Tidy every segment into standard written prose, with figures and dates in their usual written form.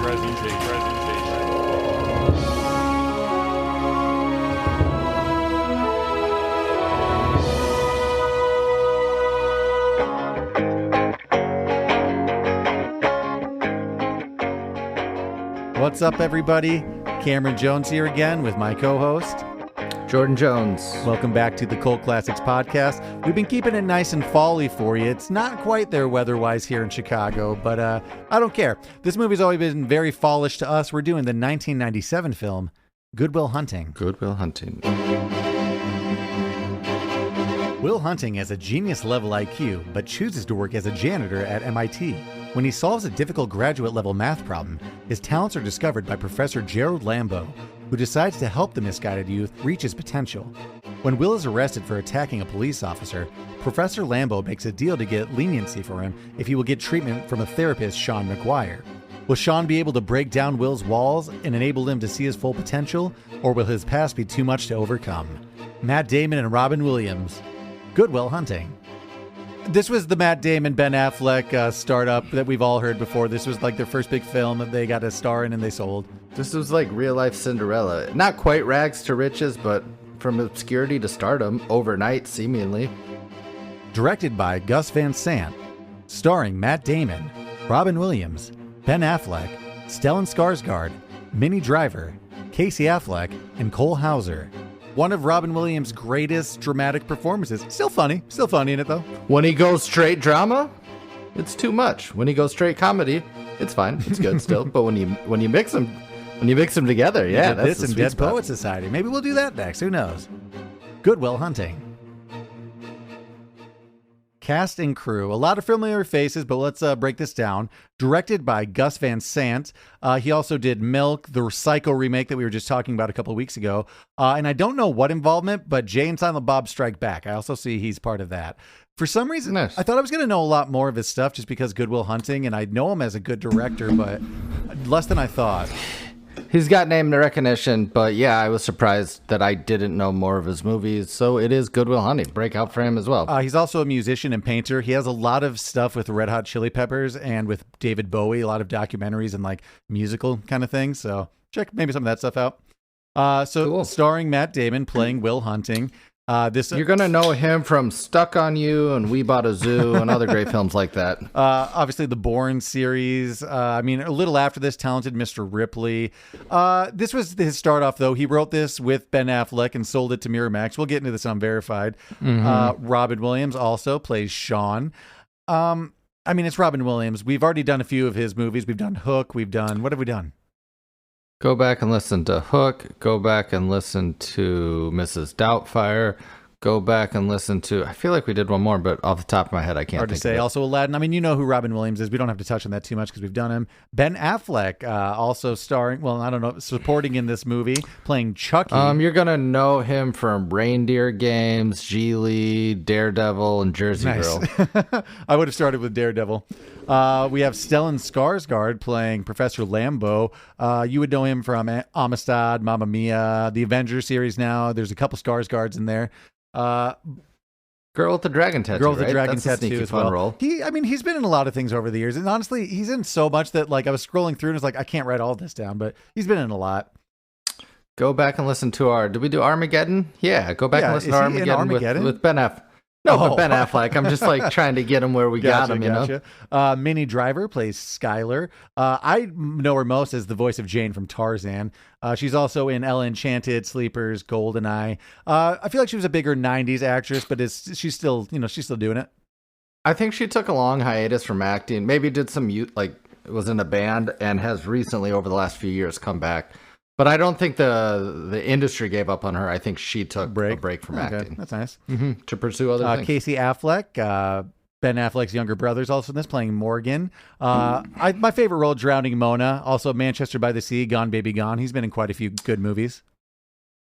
What's up, everybody? Cameron Jones here again with my co-host, Jordan Jones. Welcome back to the Cult Classics Podcast. We've been keeping it nice and fall-y for you. It's not quite there weather-wise here in Chicago, but I don't care. This movie's always been very fallish to us. We're doing the 1997 film, Good Will Hunting. Good Will Hunting. Will Hunting has a genius-level IQ, but chooses to work as a janitor at MIT. When he solves a difficult graduate-level math problem, his talents are discovered by Professor Gerald Lambeau, who decides to help the misguided youth reach his potential. When Will is arrested for attacking a police officer, Professor Lambeau makes a deal to get leniency for him if he will get treatment from a therapist, Sean Maguire. Will Sean be able to break down Will's walls and enable him to see his full potential, or will his past be too much to overcome? Matt Damon and Robin Williams. Good Will Hunting. This was the Matt Damon, Ben Affleck startup that we've all heard before. This was like their first big film that they got a star in and they sold. This was like real-life Cinderella. Not quite rags to riches, but from obscurity to stardom, overnight, seemingly. Directed by Gus Van Sant. Starring Matt Damon, Robin Williams, Ben Affleck, Stellan Skarsgård, Minnie Driver, Casey Affleck, and Cole Hauser. One of Robin Williams' greatest dramatic performances. Still funny in it though. When he goes straight drama, it's too much. When he goes straight comedy, it's fine. It's good still. But when you mix them together, yeah, that's this and Dead Poet Society. Maybe we'll do that next. Who knows? Good Will Hunting. Cast and crew. A lot of familiar faces, but let's break this down. Directed by Gus Van Sant. He also did Milk, the Psycho remake that we were just talking about a couple of weeks ago. And I don't know what involvement, but Jay and Silent Bob Strike Back. I also see he's part of that. For some reason, nice. I thought I was going to know a lot more of his stuff just because Good Will Hunting, and I know him as a good director, but less than I thought. He's got name recognition, but yeah, I was surprised that I didn't know more of his movies. So it is Good Will Hunting. Breakout for him as well. He's also a musician and painter. He has a lot of stuff with Red Hot Chili Peppers and with David Bowie, a lot of documentaries and like musical kind of things. So check maybe some of that stuff out. Cool. Starring Matt Damon playing Will Hunting. You're going to know him from Stuck on You and We Bought a Zoo and other great films like that. Obviously, the Bourne series. A little after this, Talented Mr. Ripley. This was his start off, though. He wrote this with Ben Affleck and sold it to Miramax. We'll get into this on Verified. Mm-hmm. Robin Williams also plays Sean. It's Robin Williams. We've already done a few of his movies. We've done Hook. What have we done? Go back and listen to Hook. Go back and listen to Mrs. Doubtfire. Go back and listen to... I feel like we did one more, but off the top of my head, I can't think of it. Hard to say. Also Aladdin. You know who Robin Williams is. We don't have to touch on that too much because we've done him. Ben Affleck also starring... Well, I don't know. Supporting in this movie, playing Chucky. You're going to know him from Reindeer Games, Geely, Daredevil, and Jersey Girl. I would have started with Daredevil. We have Stellan Skarsgård playing Professor Lambeau. You would know him from Amistad, Mamma Mia, the Avengers series now. There's a couple Skarsgårds in there. Girl with the Dragon Tattoo. Girl with the Dragon That's Tattoo as well. Role. He's been in a lot of things over the years, and honestly, he's in so much that I was scrolling through and was like, I can't write all this down, but he's been in a lot. Go back and listen to did we do Armageddon? Yeah, go back and listen to Armageddon with Ben Affleck. But Ben Affleck. I'm just trying to get him where we got him, know? Minnie Driver plays Skylar. I know her most as the voice of Jane from Tarzan. She's also in Ella Enchanted, Sleepers, Goldeneye. I feel like she was a bigger 90s actress, but she's still doing it. I think she took a long hiatus from acting. Maybe did some was in a band and has recently over the last few years come back. But I don't think the industry gave up on her. I think she took a break from acting. That's nice. Mm-hmm. To pursue other things. Casey Affleck, Ben Affleck's younger brother, is also in this, playing Morgan. My favorite role, Drowning Mona. Also Manchester by the Sea, Gone Baby Gone. He's been in quite a few good movies.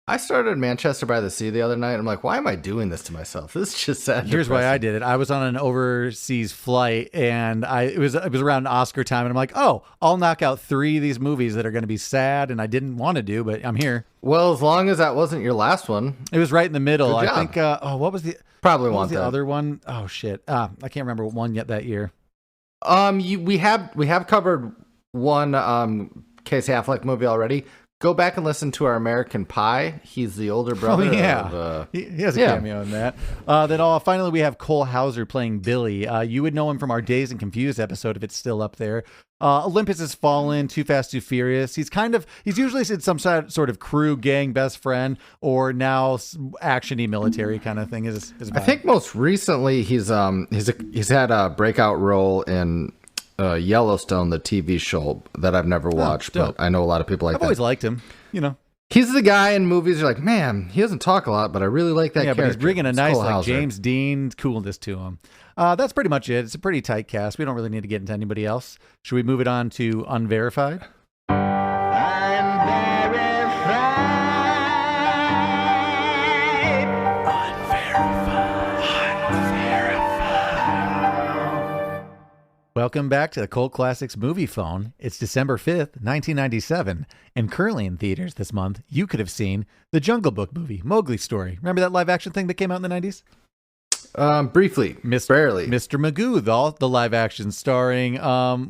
I started Manchester by the Sea the other night. I'm like, why am I doing this to myself? This is just sad. Here's why I did it. I was on an overseas flight, and it was around Oscar time, and I'm like, oh, I'll knock out 3 of these movies that are going to be sad, and I didn't want to do, but I'm here. Well, as long as that wasn't your last one. It was right in the middle. Good job. I think. What was the probably what want was the that. other one? Oh shit. I can't remember what one yet that year. We have covered one Casey Affleck movie already, go back and listen to our American Pie. He's the older brother. Oh, yeah. Of, He has a cameo in that. Then finally, we have Cole Hauser playing Billy. You would know him from our Dazed and Confused episode if it's still up there. Olympus Has Fallen, Too Fast, Too Furious. He's usually in some sort of crew, gang, best friend, or now action-y military kind of thing. I think most recently he's had a breakout role in Yellowstone, the TV show that I've never watched, but I know a lot of people like that. I've always liked him, you know. He's the guy in movies you're like, man, he doesn't talk a lot, but I really like that character. Yeah, but he's bringing a nice, Cole James Dean coolness to him. That's pretty much it. It's a pretty tight cast. We don't really need to get into anybody else. Should we move it on to Unverified? Welcome back to the Cult Classics Movie Phone. It's December 5th, 1997, and currently in theaters this month, you could have seen the Jungle Book movie, Mowgli's Story. Remember that live-action thing that came out in the 90s? Briefly. Barely. Mr. Magoo, the live-action starring,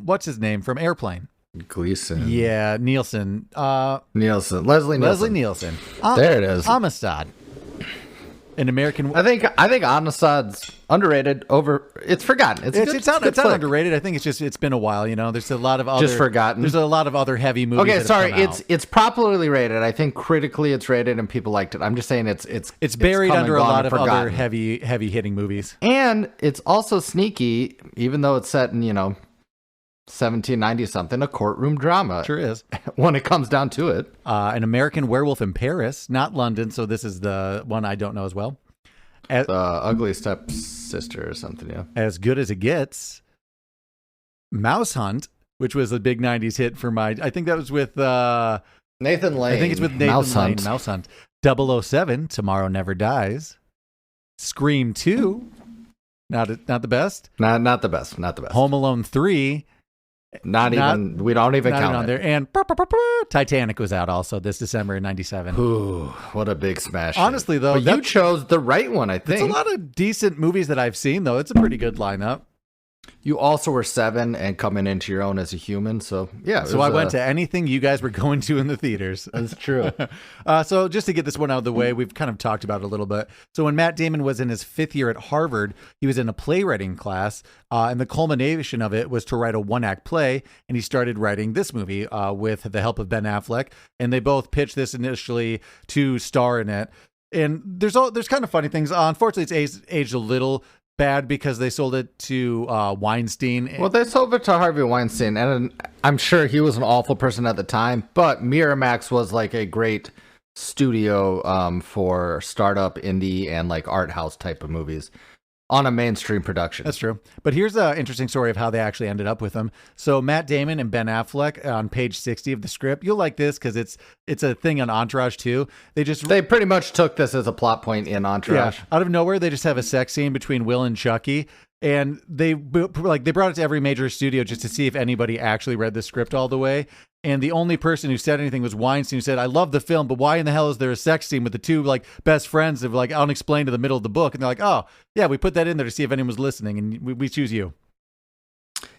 what's his name, from Airplane? Gleason. Yeah, Nielsen. Leslie Nielsen. There it is. Amistad. An American. I think Amistad's underrated. It's forgotten. It's not underrated. I think it's been a while. You know, there's a lot of other just forgotten. There's a lot of other heavy movies. Okay, sorry. It's It's popularly rated. I think critically it's rated and people liked it. I'm just saying it's buried under a lot of forgotten. other heavy hitting movies. And it's also sneaky, even though it's set in 1790 something, a courtroom drama. Sure is. When it comes down to it. An American Werewolf in Paris, not London, so this is the one I don't know as well. The Ugly Stepsister or something, yeah. As Good as It Gets. Mouse Hunt, which was a big 90s hit for I think that was with Nathan Lane. I think it's with Nathan Lane. Mouse Hunt. 007, Tomorrow Never Dies. Scream 2, not the best. Not the best. Home Alone 3. We don't even count on there. And Titanic was out also this December in 97. Ooh, what a big smash. Honestly, though. But you chose the right one, I think. It's a lot of decent movies that I've seen, though. It's a pretty good lineup. You also were 7 and coming into your own as a human, so yeah. So I went to anything you guys were going to in the theaters. That's true. So just to get this one out of the way, we've kind of talked about it a little bit. So when Matt Damon was in his 5th year at Harvard, he was in a playwriting class, and the culmination of it was to write a 1-act play, and he started writing this movie with the help of Ben Affleck, and they both pitched this initially to star in it. And there's kind of funny things. Unfortunately, it's aged a little bad because they sold it to Weinstein. Well, they sold it to Harvey Weinstein, and I'm sure he was an awful person at the time, but Miramax was like a great studio for startup indie and like art house type of movies on a mainstream production. That's true. But here's an interesting story of how they actually ended up with him. So Matt Damon and Ben Affleck on page 60 of the script. You'll like this because it's a thing on Entourage too. They pretty much took this as a plot point in Entourage. Yeah, out of nowhere, they just have a sex scene between Will and Chucky. And they brought it to every major studio just to see if anybody actually read the script all the way. And the only person who said anything was Weinstein, who said, "I love the film, but why in the hell is there a sex scene with the two best friends of unexplained in the middle of the book?" And they're like, "Oh, yeah, we put that in there to see if anyone was listening, and we choose you."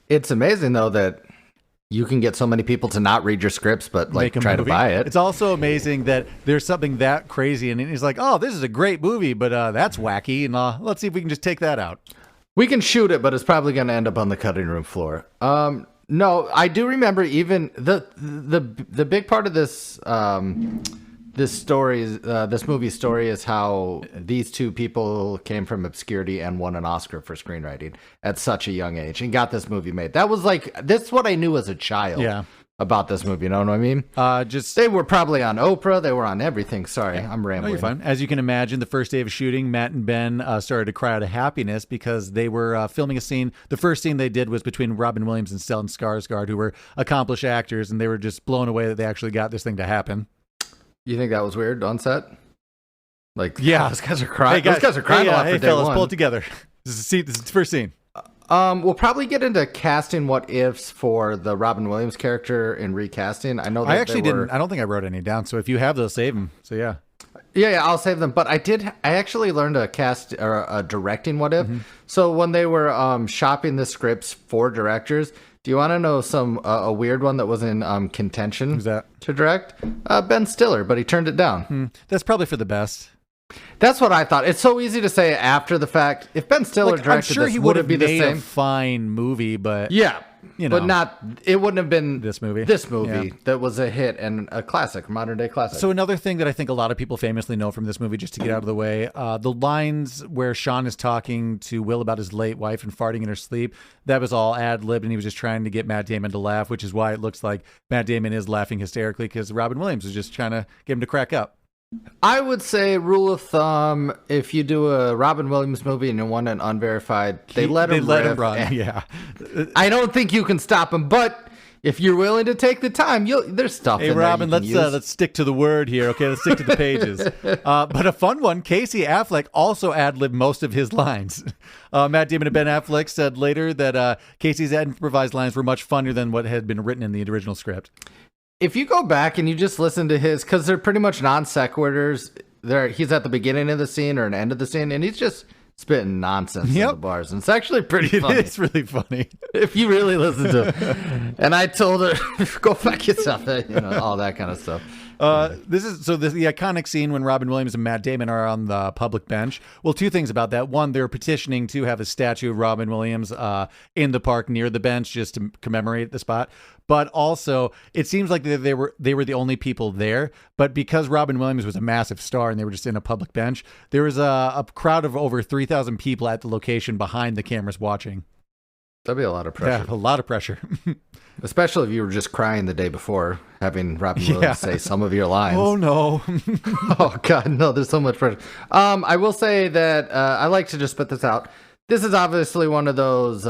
It's amazing though that you can get so many people to not read your scripts, but try to buy it. It's also amazing that there's something that crazy, and he's like, "Oh, this is a great movie, but that's wacky, and let's see if we can just take that out." We can shoot it, but it's probably going to end up on the cutting room floor. No, I do remember even the big part of this this movie story is how these two people came from obscurity and won an Oscar for screenwriting at such a young age and got this movie made. That was this is what I knew as a child. Yeah. About this movie, you know what I mean? They were probably on Oprah. They were on everything. Sorry, yeah. I'm rambling. No, you're fine. As you can imagine, the first day of shooting, Matt and Ben started to cry out of happiness because they were filming a scene. The first scene they did was between Robin Williams and Stellan Skarsgård, who were accomplished actors, and they were just blown away that they actually got this thing to happen. You think that was weird on set? Yeah, those guys are crying. Those guys are crying a lot for day fellas, one. Pull it together. This is the first scene. We'll probably get into casting what ifs for the Robin Williams character in recasting. I know that I actually didn't. I don't think I wrote any down. So if you have those, save them. So yeah. Yeah, I'll save them. But I actually learned a cast or a directing what if. Mm-hmm. So when they were shopping the scripts for directors, Do you want to know some a weird one that was in contention Who's that? to direct? Ben Stiller, but he turned it down. That's probably for the best. That's what I thought. It's so easy to say after the fact. If Ben Stiller directed I'm sure this, he would have it be the made same? a fine movie, but Yeah, you know, but not. It wouldn't have been this movie. Yeah. That was a hit and a classic, modern day classic. So another thing that I think a lot of people famously know from this movie, just to get out of the way, the lines where Sean is talking to Will about his late wife and farting in her sleep, that was all ad-libbed, and he was just trying to get Matt Damon to laugh, which is why it looks like Matt Damon is laughing hysterically, because Robin Williams was just trying to get him to crack up. I would say, rule of thumb, if you do a Robin Williams movie and you want an unverified, they let him run. Yeah, I don't think you can stop him, but if you're willing to take the time, there's stuff. Hey, in Robin, there let's stick to the word here, okay? Let's stick to the pages. But a fun one: Casey Affleck also ad-libbed most of his lines. Matt Damon and Ben Affleck said later that Casey's improvised lines were much funnier than what had been written in the original script. If you go back and you just listen to his, because they're pretty much non sequiturs. He's at the beginning of the scene or an end of the scene, and he's just spitting nonsense in the bars, and it's actually pretty funny. It's really funny if you really listen to it. And I told her, go fuck yourself, all that kind of stuff. The iconic scene when Robin Williams and Matt Damon are on the public bench. Well, two things about that. One, they're petitioning to have a statue of Robin Williams in the park near the bench just to commemorate the spot. But also, it seems like they were the only people there. But because Robin Williams was a massive star and they were just in a public bench, there was a crowd of over 3,000 people at the location behind the cameras watching. That'd be a lot of pressure. Yeah, a lot of pressure. Especially if you were just crying the day before, having Robin Williams say some of your lines. Oh, no. Oh, God, no, there's so much pressure. I will say that I like to just spit this out. This is obviously one of those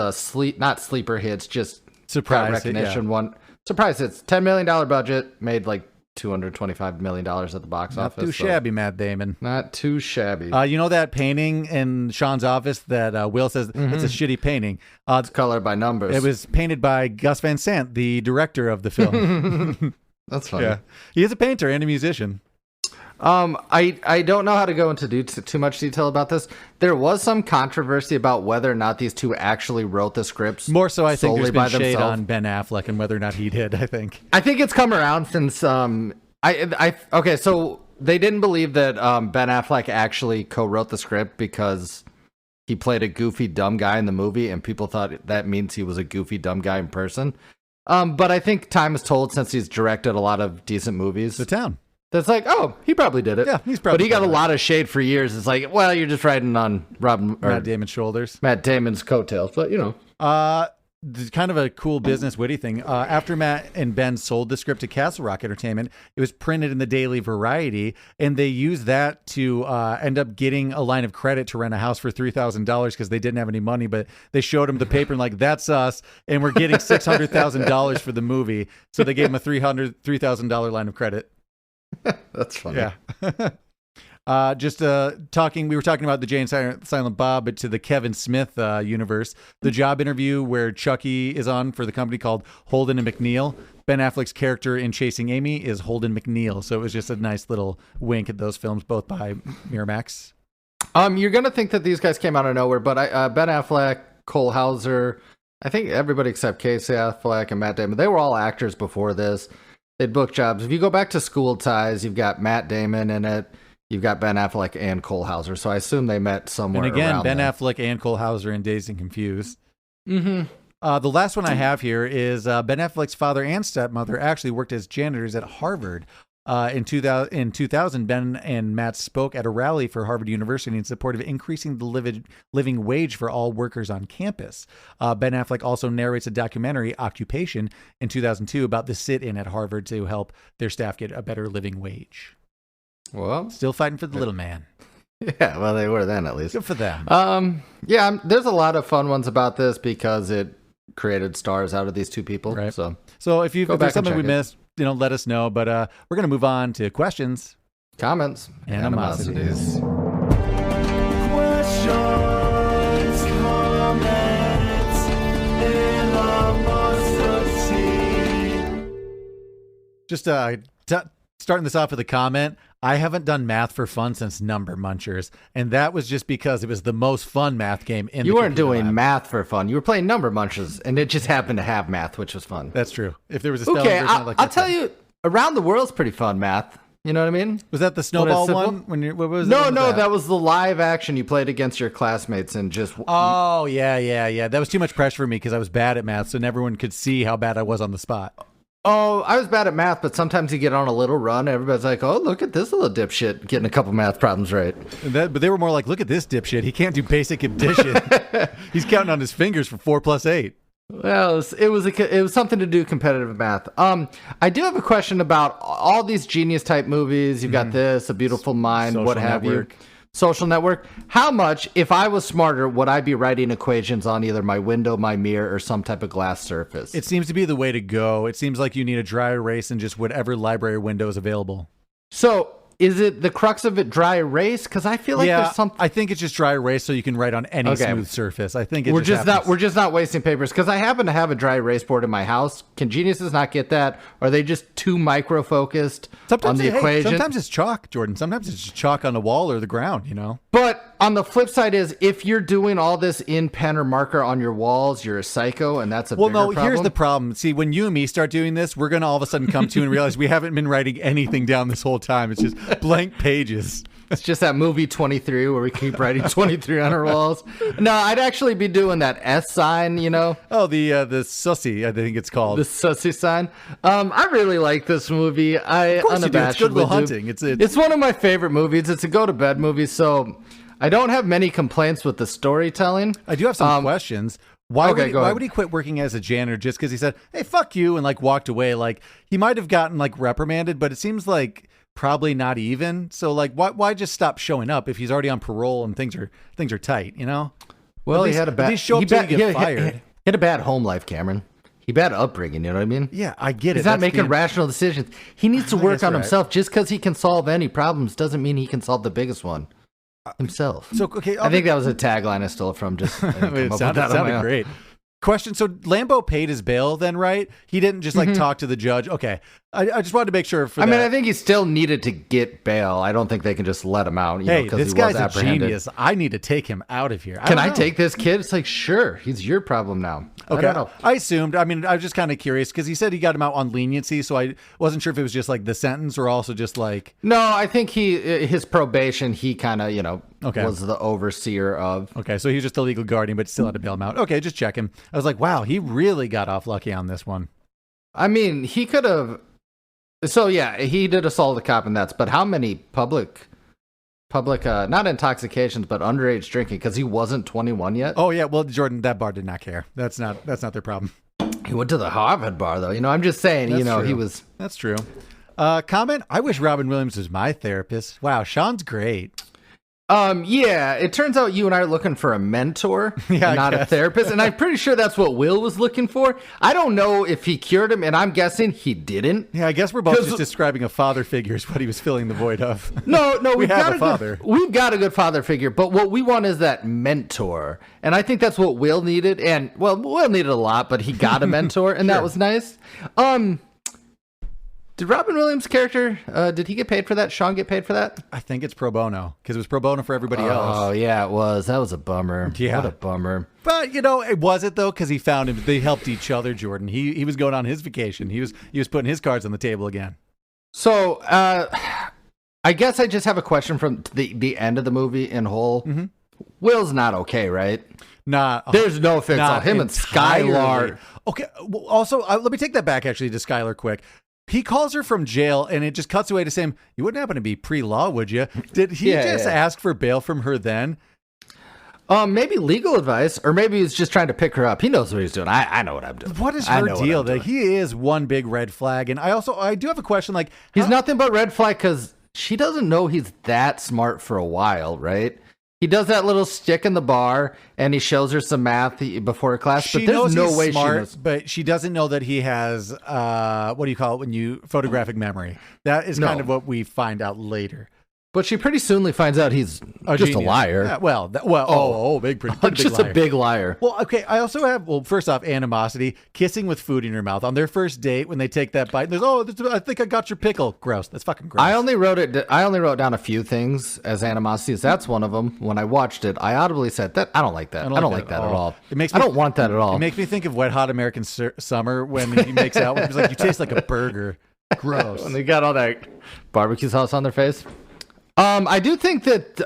not sleeper hits, just surprise recognition one. Surprise hits. $10 million budget, made like $225 million at the box office. Not too shabby, Matt Damon. Not too shabby. You know that painting in Sean's office that Will says it's a shitty painting? It's colored by numbers. It was painted by Gus Van Sant, the director of the film. That's funny. Yeah, he is a painter and a musician. I don't know how to go into too much detail about this. There was some controversy about whether or not these two actually wrote the scripts. More so, I think there's been shade themselves. on Ben Affleck and whether or not he did. I think it's come around since okay. So they didn't believe that Ben Affleck actually co-wrote the script because he played a goofy dumb guy in the movie, and people thought that means he was a goofy dumb guy in person. But I think time has told, since he's directed a lot of decent movies. The Town. That's like, oh, he probably did it. Yeah, he's probably. But he got a lot of shade for years. It's like, well, you're just riding on Matt Damon's shoulders. Matt Damon's coattails, but kind of a cool business witty thing. After Matt and Ben sold the script to Castle Rock Entertainment, it was printed in the Daily Variety, and they used that to end up getting a line of credit to rent a house for $3,000 because they didn't have any money. But they showed him the paper and like, that's us, and we're getting $600,000 for the movie. So they gave him a $3,000 line of credit. That's funny. Yeah. We were talking about the Jay and Silent Bob, but to the Kevin Smith universe, the job interview where Chucky is on for the company called Holden and McNeil. Ben Affleck's character in Chasing Amy is Holden McNeil. So it was just a nice little wink at those films, both by Miramax. You're going to think that these guys came out of nowhere, but Ben Affleck, Cole Hauser, I think everybody except Casey Affleck and Matt Damon, they were all actors before this. They'd book jobs. If you go back to School Ties, you've got Matt Damon in it. You've got Ben Affleck and Cole Hauser. So I assume they met somewhere. And again, Ben there. Affleck and Cole Hauser in Dazed and Confused. Mm-hmm. The last one I have here is Ben Affleck's father and stepmother actually worked as janitors at Harvard. In 2000, Ben and Matt spoke at a rally for Harvard University in support of increasing the living wage for all workers on campus. Ben Affleck also narrates a documentary, Occupation, in 2002 about the sit-in at Harvard to help their staff get a better living wage. Well, still fighting for the little man. Yeah, well, they were then at least. Good for them. There's a lot of fun ones about this because it created stars out of these two people. Right. So if there's something we missed, let us know. But we're going to move on to questions, comments, animosities. Questions, comments, animosity. Just starting this off with a comment. I haven't done math for fun since Number Munchers, and that was just because it was the most fun math game in the You weren't computer doing lab. math for fun. You were playing Number Munchers, and it just happened to have math, which was fun. That's true. If there was a spelling Okay, version, I'd like to I'll tell you, Around the World's pretty fun math. You know what I mean? Was that the snowball one? What was no, what was that was the live action you played against your classmates and just. Oh, yeah. That was too much pressure for me because I was bad at math, so everyone could see how bad I was on the spot. Oh, I was bad at math, but sometimes you get on a little run. Everybody's like, "Oh, look at this little dipshit getting a couple math problems right." But they were more like, "Look at this dipshit. He can't do basic addition. He's counting on his fingers for 4 + 8." Well, it was something to do competitive math. I do have a question about all these genius type movies. You've got this, A Beautiful Mind, Social what have Network. you. Social Network. How much, if I was smarter, would I be writing equations on either my window, my mirror, or some type of glass surface? It seems to be the way to go. It seems like you need a dry erase and just whatever library window is available. So, is it the crux of it dry erase? Because I feel like there's something. I think it's just dry erase so you can write on any smooth surface. I think We're just not wasting papers because I happen to have a dry erase board in my house. Can geniuses not get that? Are they just too micro focused on the equation? Sometimes it's chalk, Jordan. Sometimes it's just chalk on the wall or the ground, you know? But on the flip side is if you're doing all this in pen or marker on your walls, you're a psycho, and that's a bigger problem. Here's the problem. See, when you and me start doing this, we're going to all of a sudden come to and realize we haven't been writing anything down this whole time. It's just blank pages. It's just that movie 23 where we keep writing 23 on our walls. No, I'd actually be doing that S sign, you know? Oh, the sussy, I think it's called. The sussy sign. I really like this movie. Of course you do. It's Good Will Hunting. It's one of my favorite movies. It's a go-to-bed movie, so I don't have many complaints with the storytelling. I do have some questions. Why would he quit working as a janitor just because he said, "Hey, fuck you," and like walked away? Like he might have gotten like reprimanded, but it seems like probably not even. So like, why just stop showing up if he's already on parole and things are tight? You know. Well, he had a bad. Show up till you get fired. He had a bad home life, Cameron. He bad upbringing. You know what I mean? Yeah, I get it. He's not making rational decisions. He needs to work on himself. Just because he can solve any problems doesn't mean he can solve the biggest one himself. So okay, I think that was a tagline I stole from just. It sounded great. Question. So Lambeau paid his bail then, right? He didn't just like talk to the judge. Okay. I just wanted to make sure I mean, I think he still needed to get bail. I don't think they can just let him out. Hey, this guy's a genius. I need to take him out of here. Can I take this kid? It's like, sure. He's your problem now. Okay. I assumed. I mean, I was just kind of curious because he said he got him out on leniency. So I wasn't sure if it was just like the sentence or also just like. No, I think his probation, he kind of, was the overseer of. Okay. So he was just a legal guardian, but still had to bail him out. Okay. Just check him. I was like, wow, he really got off lucky on this one. I mean, he could have. So yeah, he did assault the cop and but how many public not intoxications but underage drinking because he wasn't 21 yet? Oh yeah, well Jordan, that bar did not care. That's not their problem. He went to the Harvard bar though. I'm just saying, That's he was. That's true. Comment, I wish Robin Williams was my therapist. Wow, Sean's great. Yeah, it turns out you and I are looking for a mentor, not a therapist. And I'm pretty sure that's what Will was looking for. I don't know if he cured him, and I'm guessing he didn't. Yeah, I guess we're both just describing a father figure is what he was filling the void of. No, we've got a father. We've got a good father figure, but what we want is that mentor. And I think that's what Will needed. And, well, Will needed a lot, but he got a mentor, and that was nice. Did Robin Williams' character, did he get paid for that? Sean get paid for that? I think it's pro bono, because it was pro bono for everybody else. Oh, yeah, it was. That was a bummer. Yeah. What a bummer. But, it wasn't, though, because he found him. They helped each other, Jordan. He was going on his vacation. He was putting his cards on the table again. So, I guess I just have a question from the end of the movie in whole. Mm-hmm. Will's not okay, right? There's no fix on him and Skylar. Okay, well, also, let me take that back, actually, to Skylar quick. He calls her from jail, and it just cuts away to saying, "You wouldn't happen to be pre-law, would you?" Did he ask for bail from her then? Maybe legal advice, or maybe he's just trying to pick her up. He knows what he's doing. I know what I'm doing. What is her deal? That he is one big red flag, and I do have a question. Like, he's nothing but red flag because she doesn't know he's that smart for a while, right? He does that little stick in the bar, and he shows her some math before her class. But there's no way she knows. But she doesn't know that he has what do you call it when you photographic memory? That is kind of what we find out later. But she pretty soonly finds out he's just a liar. Yeah, pretty big just liar. a big liar. Well, okay, I also have, first off, animosity, kissing with food in your mouth. On their first date, when they take that bite, there's, I think I got your pickle. Gross. That's fucking gross. I only wrote down a few things as animosities. That's one of them. When I watched it, I audibly said that I don't like that. I don't like that at all. I don't want that at all. It makes me think of Wet Hot American Summer when he makes out with him. He's like, you taste like a burger. Gross. When they got all that barbecue sauce on their face. I do think that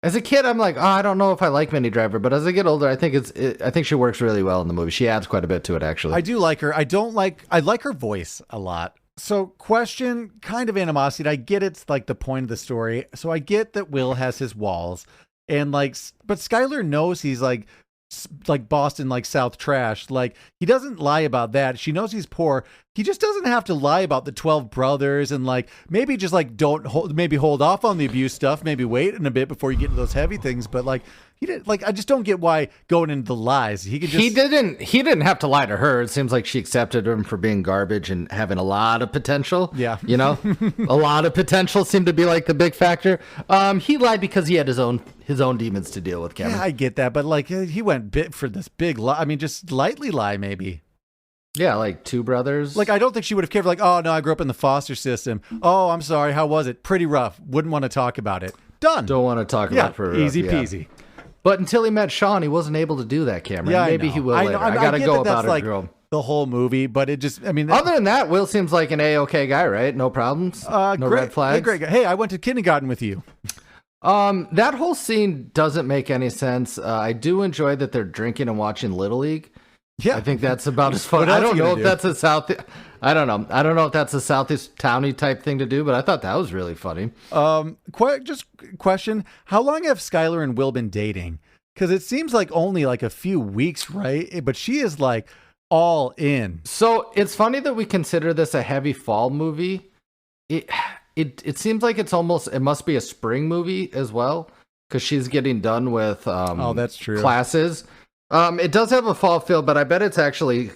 as a kid, I'm like, I don't know if I like Minnie Driver, but as I get older, I think she works really well in the movie. She adds quite a bit to it, actually. I do like her. I like her voice a lot. So, question, kind of animosity. I get it's like the point of the story. So I get that Will has his walls, and but Skylar knows he's like Boston, like South trash. Like, he doesn't lie about that. She knows he's poor. He just doesn't have to lie about the 12 brothers, and maybe just hold off on the abuse stuff. Maybe wait a bit before you get into those heavy things. But he did, I just don't get why going into the lies. He didn't have to lie to her. It seems like she accepted him for being garbage and having a lot of potential. Yeah. A lot of potential seemed to be like the big factor. He lied because he had his own demons to deal with, Cameron. Yeah, I get that, but he went bit for this big lie. I mean, just lightly lie maybe. Yeah, like two brothers. I don't think she would have cared. Oh no, I grew up in the foster system. Oh, I'm sorry. How was it? Pretty rough. Wouldn't want to talk about it. Done. Don't want to talk about it for easy peasy. But until he met Sean, he wasn't able to do that, Cameron. Yeah, maybe he will later. I gotta go about it, girl. The whole movie, but it just, other than that, Will seems like an A-okay guy, right? No problems, no red flags. Hey, great guy. Hey, I went to kindergarten with you. That whole scene doesn't make any sense. I do enjoy that they're drinking and watching Little League. Yeah, I think that's about as fun. I don't know if that's a I don't know. I don't know if that's a Southeast Towny type thing to do, but I thought that was really funny. Just question: how long have Skylar and Will been dating? Because it seems like only a few weeks, right? But she is all in. So it's funny that we consider this a heavy fall movie. It seems like it must be a spring movie as well, because she's getting done with that's true. Classes. It does have a fall feel, but I bet it's actually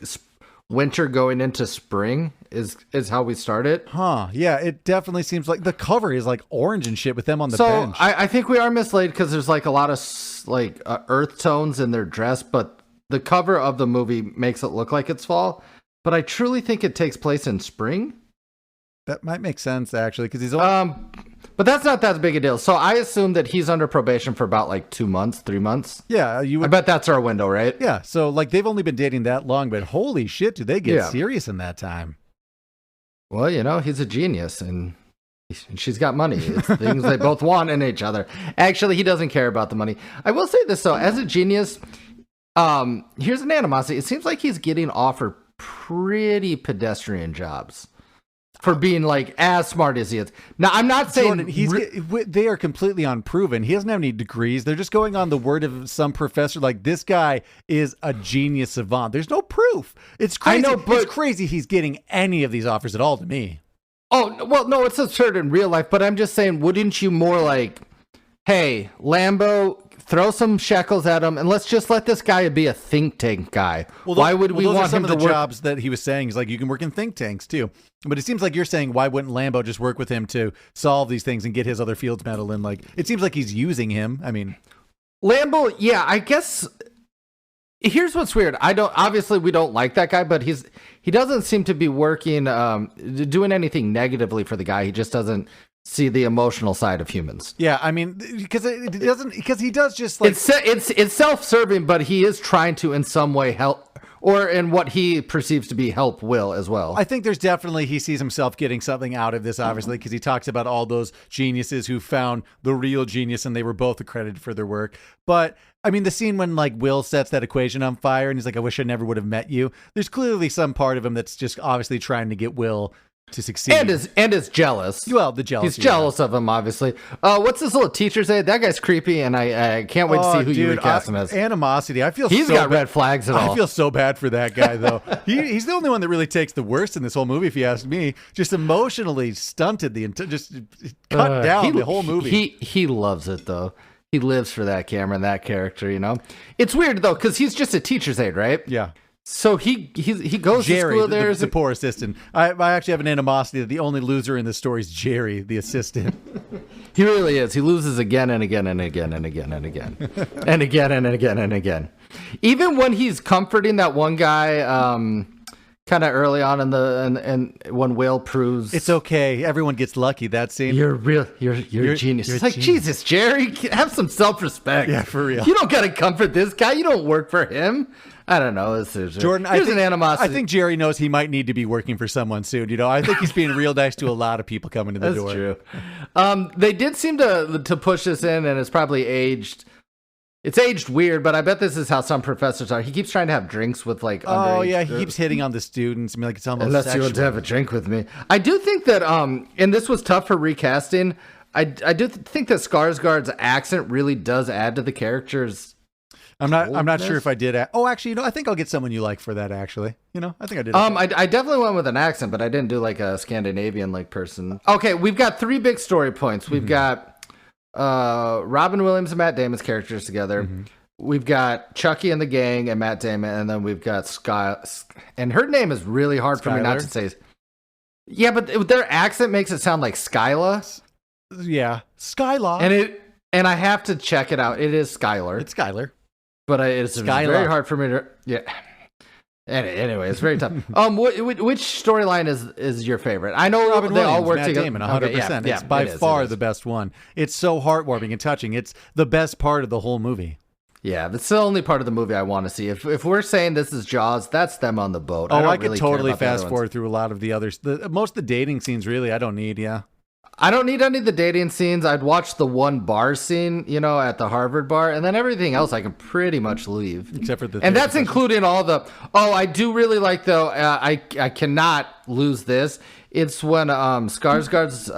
winter going into spring is how we start it. Huh. Yeah, it definitely seems like the cover is orange and shit with them on the bench. So I think we are misled because there's a lot of earth tones in their dress, but the cover of the movie makes it look like it's fall. But I truly think it takes place in spring. That might make sense, actually, because he's but that's not that big a deal. So I assume that he's under probation for about 2 months, 3 months. Yeah, I bet that's our window, right? Yeah, so they've only been dating that long, but holy shit, do they get serious in that time? Well, he's a genius, and she's got money. It's things they both want in each other. Actually, he doesn't care about the money. I will say this, though. As a genius, here's an animosity. It seems like he's getting offered pretty pedestrian jobs for being as smart as he is. Now, I'm not saying they are completely unproven. He doesn't have any degrees. They're just going on the word of some professor. This guy is a genius savant. There's no proof. It's crazy. I know, but it's crazy he's getting any of these offers at all to me. Oh, well, no, it's absurd in real life, but I'm just saying, wouldn't you more hey, Lambeau, throw some shekels at him, and let's just let this guy be a think tank guy. Why would we want him to work? Jobs that he was saying is you can work in think tanks too. But it seems like you're saying, why wouldn't Lambeau just work with him to solve these things and get his other Fields medal in? It seems like he's using him. I mean, Lambeau, yeah, I guess. Here's what's weird. Obviously we don't like that guy, but he doesn't seem to be working, doing anything negatively for the guy. He just doesn't see the emotional side of humans. Yeah, I mean, because he does just it's self-serving, but he is trying to in some way help, or in what he perceives to be help Will as well. I think there's definitely, he sees himself getting something out of this, obviously, because he talks about all those geniuses who found the real genius and they were both accredited for their work. But I mean, the scene when Will sets that equation on fire and he's like, I wish I never would have met you. There's clearly some part of him that's just obviously trying to get Will to succeed. And is jealous. Well, the jealousy. He's jealous of him, obviously. What's this little teacher's aide? That guy's creepy, and I can't wait to see who you recast him as. Animosity. He's got red flags at all. I feel so bad for that guy, though. He's the only one that really takes the worst in this whole movie, if you ask me. Just emotionally stunted just cut down the whole movie. He loves it, though. He lives for that Cameron, that character, It's weird, though, because he's just a teacher's aide, right? Yeah. So he goes Jerry, to school there. the poor assistant. I actually have an animosity that the only loser in this story is Jerry, the assistant. He really is. He loses again and again and again and again and again and again and again and again. Even when he's comforting that one guy, kind of early on in the and when Will proves it's okay, everyone gets lucky. That scene. You're a genius. It's like genius. Jesus, Jerry, have some self-respect. Yeah, for real. You don't got to comfort this guy. You don't work for him. I don't know. Jordan, an animosity. I think Jerry knows he might need to be working for someone soon. You know, I think he's being real nice to a lot of people coming to the door. That's true. They did seem to push this in, and it's probably aged. It's aged weird, but I bet this is how some professors are. He keeps trying to have drinks with like underage. Oh yeah, he keeps hitting on the students. I mean, like it's almost unless sexual. you want to have a drink with me. I do think that and this was tough for recasting. I do think that Skarsgård's accent really does add to the character's. I'm not sure if I did. Actually, you know, I think I'll get someone you like for that. Actually, you know, I think I did. I definitely went with an accent, but I didn't do like a Scandinavian like person. Okay, we've got 3 big story points. We've got Robin Williams and Matt Damon's characters together. Mm-hmm. We've got Chucky and the gang and Matt Damon, and then we've got Sky. And her name is really hard for me not to say. Yeah, but their accent makes it sound like Skyla. Yeah, Skyla. And I have to check it out. It is Skylar. It's Skylar. But it's very hard for me to. Yeah. Anyway, it's very tough. Which storyline is your favorite? I know Robin they Williams, all work Matt together. Damon, 100%. Okay, it's by far the best one. It's so heartwarming and touching. It's the best part of the whole movie. Yeah, that's the only part of the movie I want to see. If we're saying this is Jaws, that's them on the boat. I could totally fast forward through a lot of the others. Most of the dating scenes, really, I don't need. Yeah. I don't need any of the dating scenes. I'd watch the one bar scene, you know, at the Harvard bar, and then everything else I can pretty much leave. Except for and that's including all the. Oh, I do really like though. I cannot lose this. It's when Skarsgård's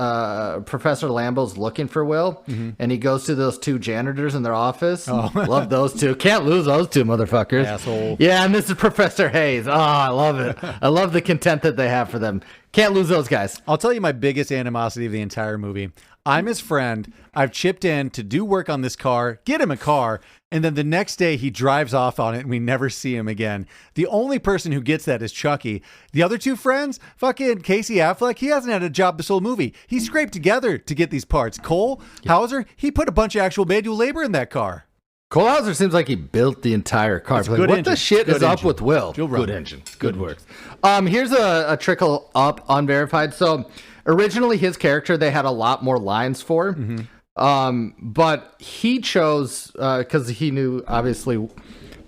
Professor Lambeau's looking for Will, and he goes to those 2 janitors in their office. Oh. Love those 2. Can't lose those 2 motherfuckers. Asshole. Yeah, and this is Professor Hayes. Oh, I love it. I love the content that they have for them. Can't lose those guys. I'll tell you my biggest animosity of the entire movie. I'm his friend. I've chipped in to do work on this car, get him a car, and then the next day he drives off on it and we never see him again. The only person who gets that is Chucky. The other 2 friends, fucking Casey Affleck, he hasn't had a job this whole movie. He scraped together to get these parts. Cole Hauser, he put a bunch of actual manual labor in that car. Cole Hauser seems like he built the entire car. Like, what the shit is up with Will? Good engine. Good work. Here's a trickle up unverified. So originally his character, they had a lot more lines for. But he chose, because he knew, obviously,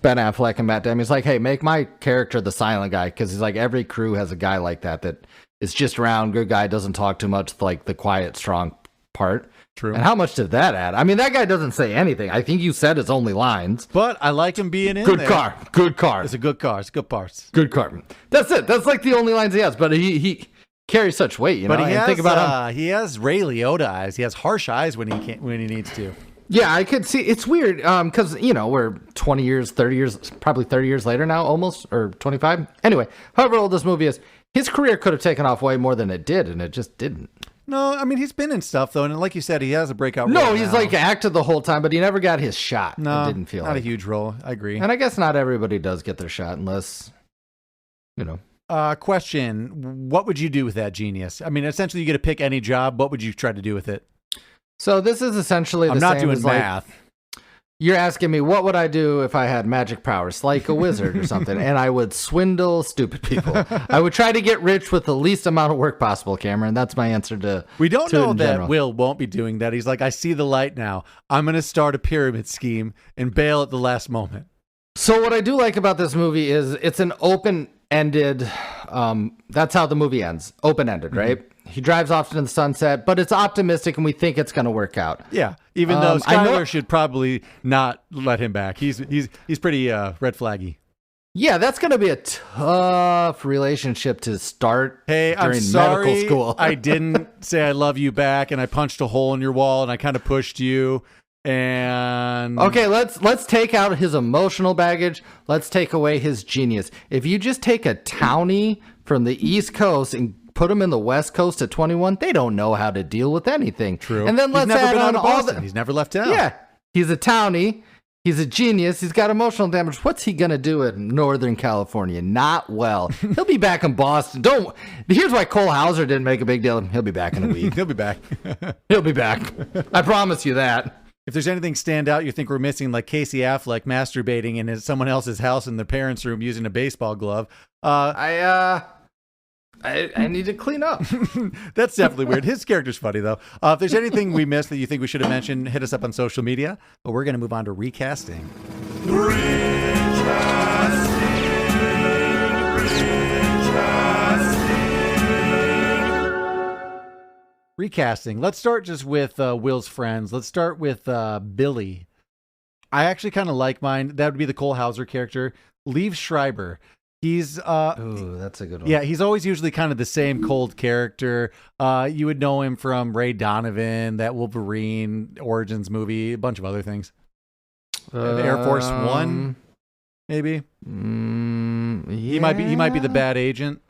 Ben Affleck and Matt Damon. He's like, hey, make my character the silent guy. Because he's like, every crew has a guy like that is just around, good guy, doesn't talk too much, like the quiet, strong part. True. And how much did that add? I mean, that guy doesn't say anything. I think you said his only lines. But I like him being in Good there. Good car. It's a good car. It's good parts. Good car. That's it. That's like the only lines he has. But he carries such weight, you know? But think about him. He has Ray Liotta eyes. He has harsh eyes when he needs to. Yeah, I could see. It's weird because, you know, we're 20 years, 30 years, probably 30 years later now, almost, or 25. Anyway, however old this movie is, his career could have taken off way more than it did, and it just didn't. No, I mean, he's been in stuff, though, and like you said, he has a breakout role. No, he's like acted the whole time, but he never got his shot. No, it didn't feel not a huge role. I agree. And I guess not everybody does get their shot unless, you know. Question, what would you do with that genius? I mean, essentially, you get to pick any job. What would you try to do with it? So this is essentially the I'm same not doing as math. Like, you're asking me, what would I do if I had magic powers, like a wizard or something? And I would swindle stupid people. I would try to get rich with the least amount of work possible, Cameron. That's my answer to. We don't know that general. Will won't be doing that. He's like, I see the light now. I'm going to start a pyramid scheme and bail at the last moment. So what I do like about this movie is it's an open-ended. That's how the movie ends. Open-ended, right? He drives off into the sunset, but it's optimistic, and we think it's going to work out. Yeah, even though Skylar should probably not let him back. He's pretty red flaggy. Yeah, that's going to be a tough relationship to start. Hey, during I'm sorry, medical school. I didn't say I love you back, and I punched a hole in your wall, and I kind of pushed you. And okay, let's take out his emotional baggage. Let's take away his genius. If you just take a townie from the East Coast and put them in the West Coast at 21, they don't know how to deal with anything. True. And then let's add on all the. He's never left town. Yeah, he's a townie. He's a genius. He's got emotional damage. What's he gonna do in Northern California? Not well. He'll be back in Boston. Here's why Cole Hauser didn't make a big deal. He'll be back in a week. He'll be back. He'll be back. I promise you that. If there's anything stand out you think we're missing, like Casey Affleck masturbating in someone else's house in their parents' room using a baseball glove, I need to clean up. That's definitely weird. His character's funny, though. If there's anything we missed that you think we should have mentioned, hit us up on social media. But we're going to move on to recasting. Recasting. Let's start just with Will's friends. Let's start with Billy. I actually kind of like mine. That would be the Cole Hauser character. Liev Schreiber. He's ooh, that's a good one. Yeah, he's always usually kind of the same cold character. You would know him from Ray Donovan, that Wolverine Origins movie, a bunch of other things. Air Force One, maybe. Yeah. He might be the bad agent.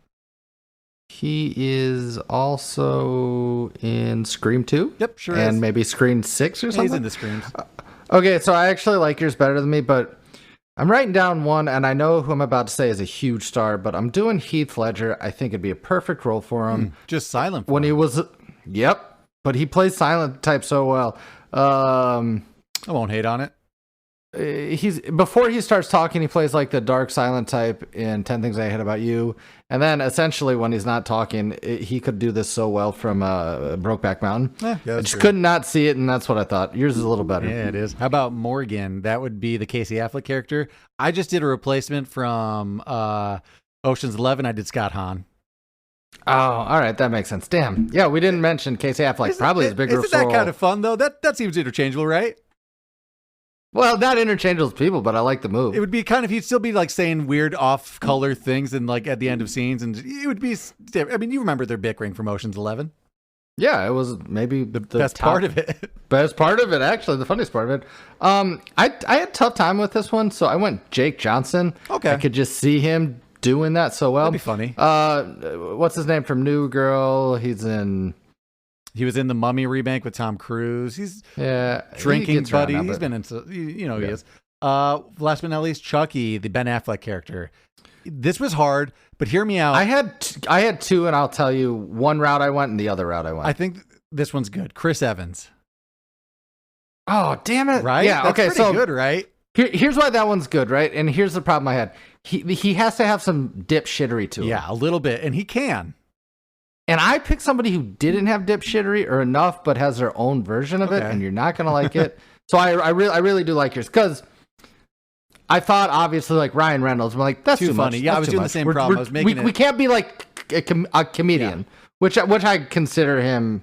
He is also in Scream 2. Yep, sure and is. maybe Scream 6 or something. He's in the Screams. Okay, so I actually like yours better than me, but I'm writing down one, and I know who I'm about to say is a huge star, but I'm doing Heath Ledger. I think it'd be a perfect role for him. Just silent. When he was, yep, but he plays silent type so well. I won't hate on it. Before he starts talking, he plays like the dark silent type in 10 Things I Hate About You, and then essentially when he's not talking, he could do this so well from Brokeback Mountain. Yeah, I just could not see it, and that's what I thought. Yours is a little better. Yeah, it is. How about Morgan? That would be the Casey Affleck character. I just did a replacement from Ocean's 11. I did Scott Hahn. Oh, all right, that makes sense. Damn, yeah, we didn't mention Casey Affleck. Probably his bigger role. Isn't that kind of fun though? That seems interchangeable, right? Well, not interchangeable with people, but I like the move. It would be kind of, he'd still be like saying weird off-color things and like at the end of scenes, and it would be, I mean, you remember their bickering from Ocean's 11? Yeah, it was maybe the best part of it. Best part of it, actually, the funniest part of it. I had a tough time with this one, so I went Jake Johnson. Okay. I could just see him doing that so well. That'd be funny. What's his name from New Girl? He was in the Mummy remake with Tom Cruise. He's drinking buddy. He's been into, he is. Last but not least, Chucky, the Ben Affleck character. This was hard, but hear me out. I had two, and I'll tell you one route I went and the other route I went. I think this one's good. Chris Evans. Oh, damn it. Right? Yeah, That's okay, pretty good, right? Here's why that one's good, right? And here's the problem I had. He has to have some dipshittery to him. Yeah, a little bit, and he can. And I picked somebody who didn't have dipshittery or enough, but has their own version of it, and you're not going to like it. So I really do like yours, because I thought, obviously, like Ryan Reynolds, I'm like, that's too funny. much. Yeah, I was doing the same problem. I was making it. We can't be like a comedian, which I consider him,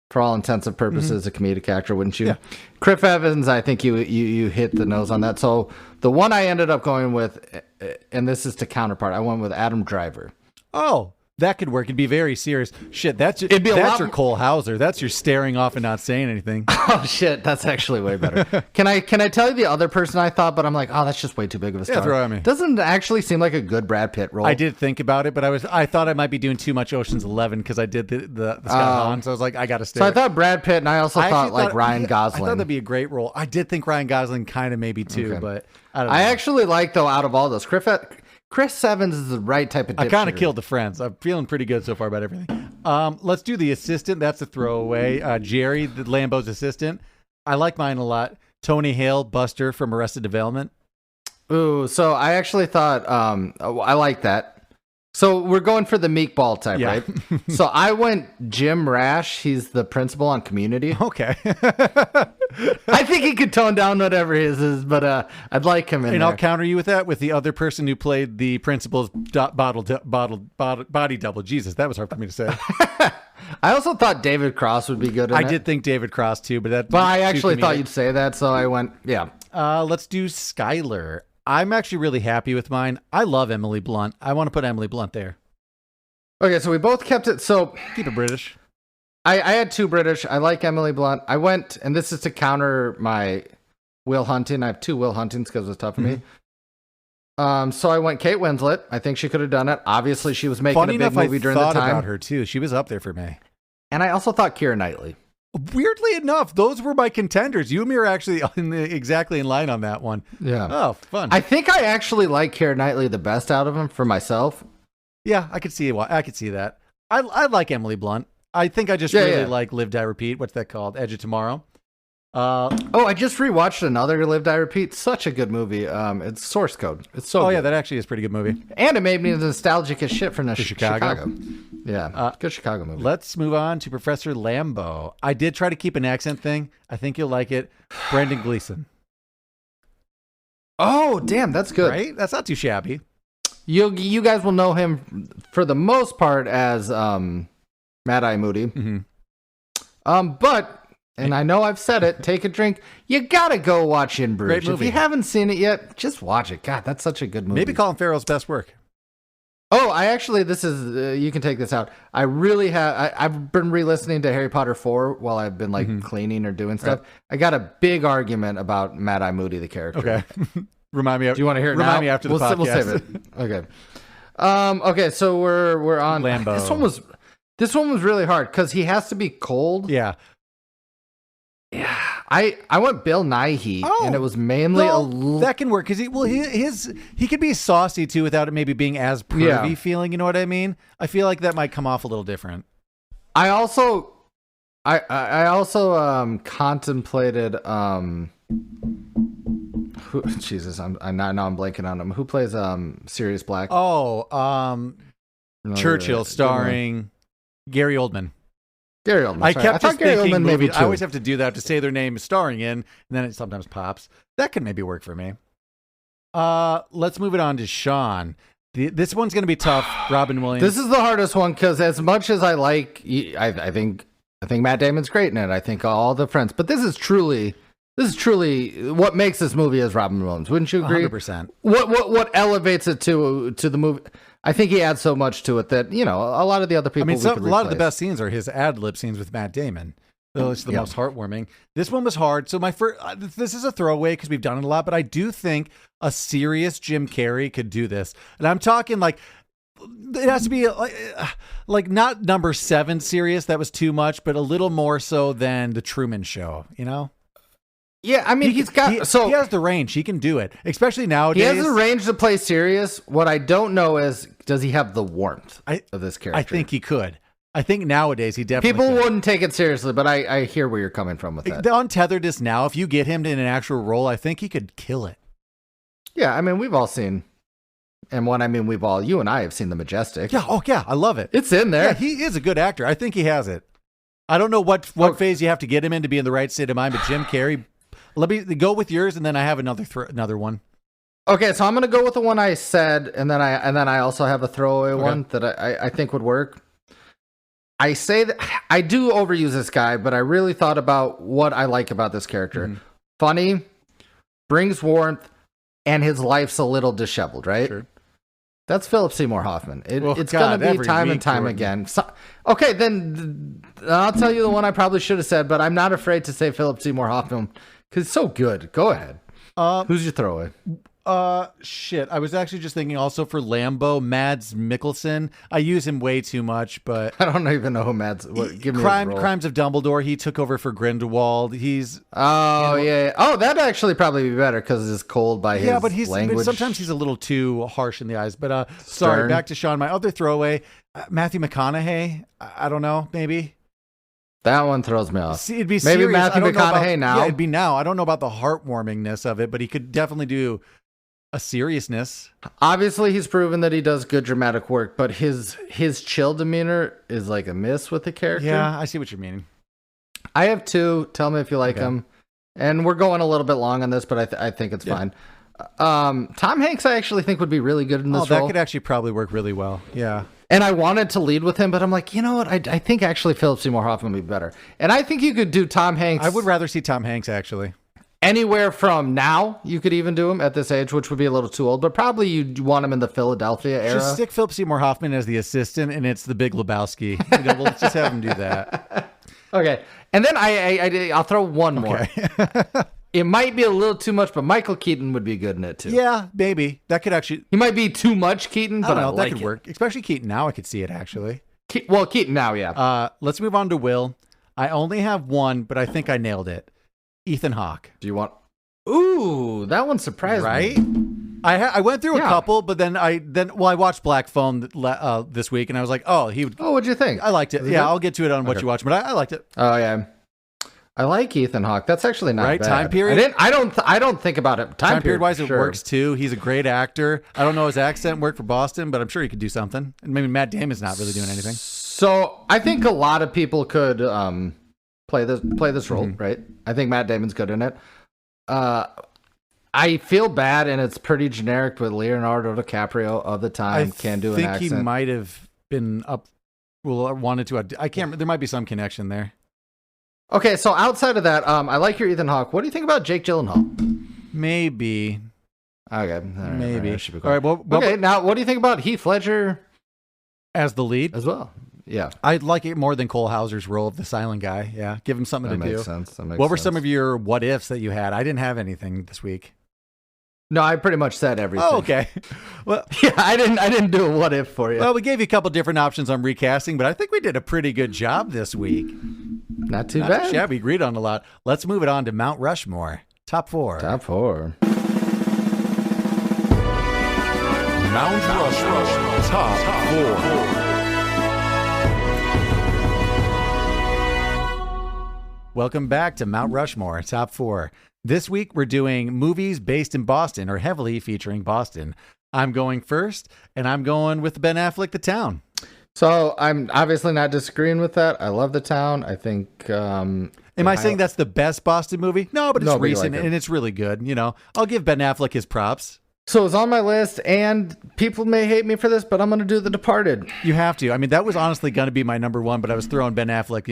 for all intents and purposes, a comedic actor, wouldn't you? Yeah. Chris Evans, I think you hit the nose on that. So the one I ended up going with, and this is to counterpart, I went with Adam Driver. Oh, that could work. It'd be very serious. Shit, that's your Cole Hauser. That's your staring off and not saying anything. Oh shit, that's actually way better. Can I tell you the other person I thought, but I'm like, oh, that's just way too big of a star. Yeah, throw it at me. Doesn't actually seem like a good Brad Pitt role. I did think about it, but I thought I might be doing too much Ocean's 11 because I did the Scott Hahn, so I was like, I got to stay. So I thought Brad Pitt, and I also thought Ryan Gosling. I thought that'd be a great role. I did think Ryan Gosling kind of maybe too, but I don't know. I actually like, though, out of all those, Chris Evans is the right type of dipshit. I kind of killed the friends. I'm feeling pretty good so far about everything. Let's do the assistant. That's a throwaway. Jerry, the Lambeau's assistant. I like mine a lot. Tony Hale, Buster from Arrested Development. Ooh, so I actually thought, I like that. So we're going for the meatball type, right? So I went Jim Rash. He's the principal on Community. Okay. I think he could tone down whatever his is, but I'd like him in there. And I'll counter you with that with the other person who played the principal's body double. Jesus, that was hard for me to say. I also thought David Cross would be good in it. I did think David Cross too, but I actually thought you'd say that, so I went, yeah. Let's do Skylar. I'm actually really happy with mine. I love Emily Blunt. I want to put Emily Blunt there. Okay, so we both kept it. So keep it British. I had two British. I like Emily Blunt. I went, and this is to counter my Will Hunting. I have two Will Huntings because it was tough for me. So I went Kate Winslet. I think she could have done it. Obviously, she was making a big movie during the time. I thought about her too. She was up there for me. And I also thought Keira Knightley. Weirdly enough, those were my contenders. You and me are actually exactly in line on that one. Yeah. Oh, fun. I think I actually like Keira Knightley the best out of him for myself. Yeah, I could see that. I like Emily Blunt. I think I just really like Live, Die, Repeat. What's that called? Edge of Tomorrow. I just rewatched another Live, Die, Repeat. Such a good movie. It's Source Code. It's so good. Yeah, that actually is a pretty good movie. And it made me nostalgic as shit from Chicago. Yeah, good Chicago movie. Let's move on to Professor Lambeau. I did try to keep an accent thing. I think you'll like it. Brendan Gleeson. Oh, damn, that's good. Right? That's not too shabby. You guys will know him for the most part as Mad Eye Moody. Mm-hmm. But, and I know I've said it, take a drink. You gotta go watch In Bruges. Great movie. If you haven't seen it yet, just watch it. God, that's such a good movie. Maybe Colin Farrell's best work. Oh, I actually, this is, you can take this out. I really have, I've been re-listening to Harry Potter 4 while I've been like cleaning or doing stuff. Right. I got a big argument about Mad Eye Moody, the character. Okay. Remind me. Do you want to hear it Remind now? me after the podcast. We'll save it. Okay. Okay, so we're on Lambeau. This one was really hard because he has to be cold. Yeah. Yeah. I went Bill Nighy, and it was mainly that can work because he could be saucy too without it maybe being as pervy feeling. You know what I mean? I feel like that might come off a little different. I also contemplated Jesus, I'm blanking on him. Who plays Sirius Black? Churchill, starring Gary Oldman. Gary Oldman. I kept just thinking Oldman maybe too. I always have to do that to say their name is starring in, and then it sometimes pops. That can maybe work for me. Let's move it on to Sean. This one's going to be tough. Robin Williams. This is the hardest one because as much as I like, I think Matt Damon's great in it. I think all the friends, but this is truly what makes this movie is Robin Williams. Wouldn't you agree? 100%. What elevates it to the movie? I think he adds so much to it that, a lot of the other people. I mean, a lot of the best scenes are his ad-lib scenes with Matt Damon. Those are the most heartwarming. This one was hard. So this is a throwaway because we've done it a lot, but I do think a serious Jim Carrey could do this. And I'm talking like, it has to be like not number 7 serious. That was too much, but a little more so than the Truman Show, Yeah, I mean, he has the range. He can do it, especially nowadays. He has the range to play serious. What I don't know is, does he have the warmth of this character? I think he could. I think nowadays he definitely People could. wouldn't take it seriously, but I hear where you're coming from with that. The untetheredness now, if you get him in an actual role, I think he could kill it. Yeah, I mean, we've all seen, and when I mean you and I have seen The Majestic. Yeah, I love it. It's in there. Yeah, he is a good actor. I think he has it. I don't know what phase you have to get him in to be in the right state of mind, but Jim Carrey... Let me go with yours, and then I have another one. Okay, so I'm gonna go with the one I said, and then I also have a throwaway one that I think would work. I say that I do overuse this guy, but I really thought about what I like about this character. Mm-hmm. Funny, brings warmth, and his life's a little disheveled, right? Sure. That's Philip Seymour Hoffman. It's going to be time and time again. So, okay, then I'll tell you the one I probably should have said, but I'm not afraid to say Philip Seymour Hoffman because it's so good. Go ahead. Who's your throwaway? Shit. I was actually just thinking also for Lambeau, Mads Mikkelsen. I use him way too much, but I don't even know who Mads. Give me Crimes of Dumbledore. He took over for Grindelwald. He's yeah. Oh, that'd actually probably be better because it's cold by his language. But sometimes he's a little too harsh in the eyes. But sorry, back to Sean. My other throwaway, Matthew McConaughey. I don't know, maybe. That one throws me off. See, it'd be maybe serious. Matthew McConaughey now. Yeah, it'd be now. I don't know about the heartwarmingness of it, but he could definitely do a seriousness. Obviously, he's proven that he does good dramatic work, but his chill demeanor is like a miss with the character. Yeah, I see what you're meaning. I have two. Tell me if you like them. And we're going a little bit long on this, but I think it's fine. Tom Hanks, I actually think would be really good in this role. That could actually probably work really well. Yeah. And I wanted to lead with him, but I'm like, you know what? I think actually Philip Seymour Hoffman would be better. And I think you could do Tom Hanks. I would rather see Tom Hanks, actually. Anywhere from now, you could even do him at this age, which would be a little too old, but probably you'd want him in the Philadelphia era. Just stick Philip Seymour Hoffman as the assistant, and it's the Big Lebowski. Well, let's just have him do that. Okay. And then I'll throw one more. It might be a little too much, but Michael Keaton would be good in it, too. Yeah, maybe. That could actually... He might be too much Keaton, but I like that could work. Especially Keaton now, I could see it, actually. Keaton now, yeah. Let's move on to Will. I only have one, but I think I nailed it. Ethan Hawke. Do you want? Ooh, that one surprised me. Right? I went through a couple, but then I watched Black Phone this week, and I was like, oh, what'd you think? I liked it. Yeah, I'll get to it on what you watch, but I liked it. Oh yeah. I like Ethan Hawke. That's actually not bad. Time period. I don't think about it. Time period wise, it works too. He's a great actor. I don't know his accent worked for Boston, but I'm sure he could do something. And maybe Matt Damon's not really doing anything. So I think a lot of people could play this role, right? I think Matt Damon's good in it. I feel bad, and it's pretty generic, but Leonardo DiCaprio of the time can do an accent. I think he might have been wanted to. I can't. There might be some connection there. Okay, so outside of that, I like your Ethan Hawke. What do you think about Jake Gyllenhaal? Maybe. Okay. Maybe. All right. Okay. Now, what do you think about Heath Ledger as the lead as well? Yeah, I like it more than Cole Hauser's role of the silent guy. Yeah, give him something to do. That makes sense. What were some of your what ifs that you had? I didn't have anything this week. No, I pretty much said everything. Oh, okay. Well, yeah, I didn't do a what if for you. Well, we gave you a couple different options on recasting, but I think we did a pretty good job this week. Not too bad. Yeah, we agreed on a lot. Let's move it on to Mount Rushmore. Top 4. Top 4. Mount Rushmore. Top 4. Welcome back to Mount Rushmore, Top 4. This week, we're doing movies based in Boston or heavily featuring Boston. I'm going first, and I'm going with Ben Affleck, The Town. So I'm obviously not disagreeing with that. I love The Town. I think... Am I saying that's the best Boston movie? No, but it's recent, and it's really good. You know, I'll give Ben Affleck his props. So it's on my list, and people may hate me for this, but I'm going to do The Departed. You have to. I mean, that was honestly going to be my number one, but I was throwing Ben Affleck,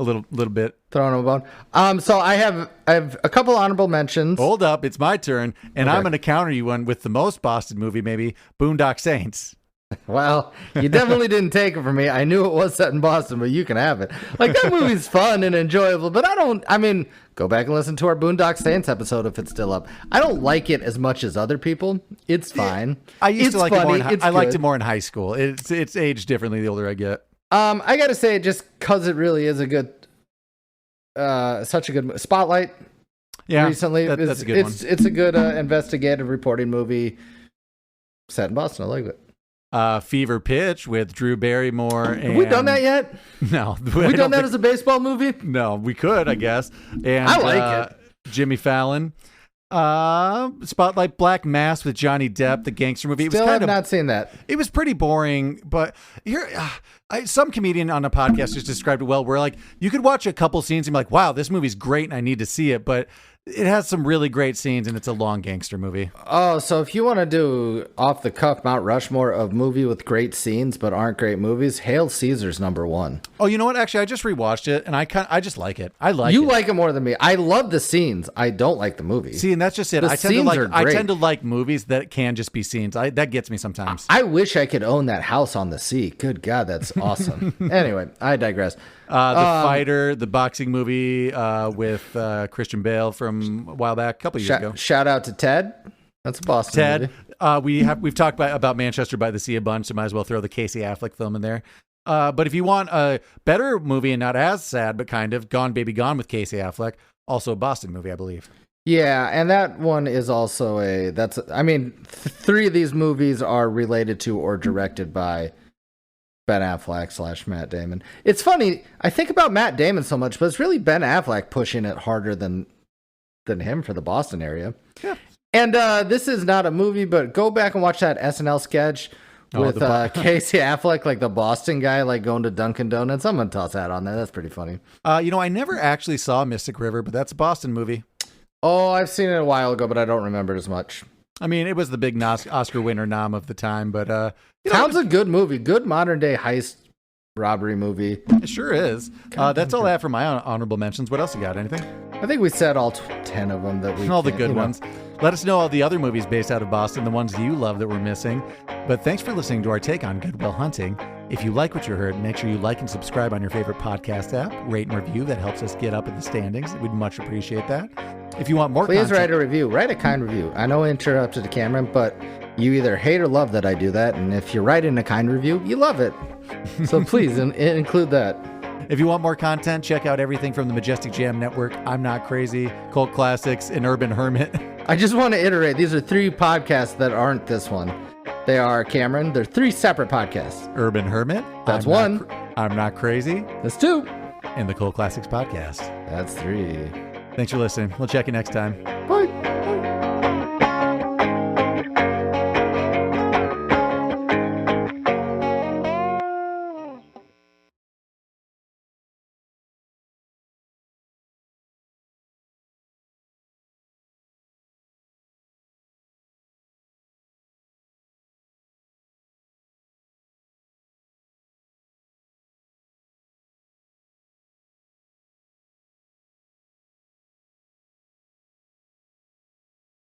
a little bit. Throwing him a bone. So I have a couple honorable mentions. Hold up, it's my turn, and I'm going to counter you one with the most Boston movie, maybe Boondock Saints. Well, you definitely didn't take it from me. I knew it was set in Boston, but you can have it. Like, that movie's fun and enjoyable, but go back and listen to our Boondock Saints episode if it's still up. I don't like it as much as other people. It's fine. I used to like it more. I liked it more in high school. It's aged differently the older I get. I gotta say, just because it really is a good, such a good Spotlight. Yeah, recently that's a good one. It's a good investigative reporting movie set in Boston. I like it. Fever Pitch with Drew Barrymore. Have we done that yet? No. Have we done that as a baseball movie? No, we could, I guess. And I like it. Jimmy Fallon. Spotlight Black Mass with Johnny Depp, the gangster movie. Still have not seen that. It was pretty boring, but some comedian on a podcast just described it well, where like you could watch a couple scenes and be like, wow, this movie's great and I need to see it, but it has some really great scenes and it's a long gangster movie. Oh, so if you want to do off the cuff Mount Rushmore of movie with great scenes but aren't great movies, Hail Caesar's number 1. Oh, you know what? Actually, I just rewatched it and I just like it. You like it more than me. I love the scenes. I don't like the movie. See, and that's just it. I tend to like movies that can just be scenes. That gets me sometimes. I wish I could own that house on the sea. Good God, that's awesome. Anyway, I digress. The Fighter, the boxing movie with Christian Bale from a while back, a couple years ago. Shout out to Ted. That's a Boston movie. We've talked about Manchester by the Sea a bunch, so might as well throw the Casey Affleck film in there. But if you want a better movie and not as sad, but kind of Gone Baby Gone with Casey Affleck, also a Boston movie, I believe. Yeah, and that one is also three of these movies are related to or directed by Ben Affleck / Matt Damon. It's funny, I think about Matt Damon so much, but it's really Ben Affleck pushing it harder than him for the Boston area. Yeah. And this is not a movie, but go back and watch that SNL sketch with Casey Affleck, like the Boston guy, like going to Dunkin' Donuts. I'm going to toss that on there. That's pretty funny. I never actually saw Mystic River, but that's a Boston movie. Oh, I've seen it a while ago, but I don't remember it as much. I mean, it was the big Oscar winner nom of the time, but... Sounds a good movie. Good modern-day heist robbery movie. It sure is. That's all I have for my honorable mentions. What else you got? Anything? I think we said all 10 of them. All the good ones. Let us know all the other movies based out of Boston, the ones you love that we're missing. But thanks for listening to our take on Good Will Hunting. If you like what you heard, make sure you like and subscribe on your favorite podcast app. Rate and review. That helps us get up in the standings. We'd much appreciate that. If you want more Please write a review. Write a kind review. I know I interrupted the camera, but you either hate or love that I do that. And if you're writing a kind review, you love it. So please include that. If you want more content, check out everything from the Majestic Jam Network, I'm Not Crazy, Cult Classics, and Urban Hermit. I just want to iterate. These are 3 podcasts that aren't this one. They are, Cameron, they're 3 separate podcasts. Urban Hermit. That's 1. I'm Not Crazy. That's 2. And the Cult Classics Podcast. That's 3. Thanks for listening. We'll check you next time. Bye.